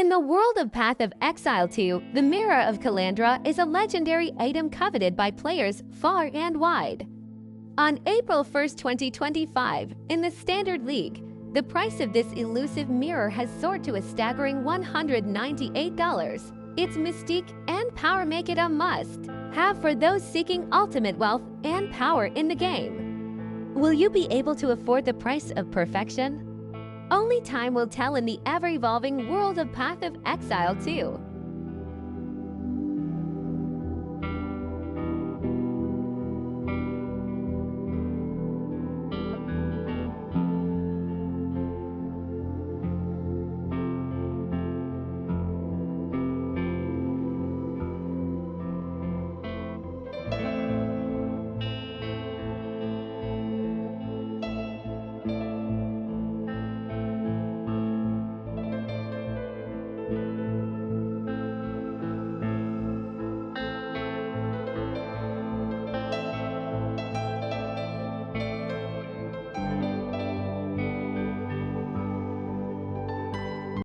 In the world of Path of Exile 2, the Mirror of Calandra is a legendary item coveted by players far and wide. On April 1, 2025, in the Standard League, the price of this elusive mirror has soared to a staggering $198. Its mystique and power make it a must-have for those seeking ultimate wealth and power in the game. Will you be able to afford the price of perfection? Only time will tell in the ever-evolving world of Path of Exile 2.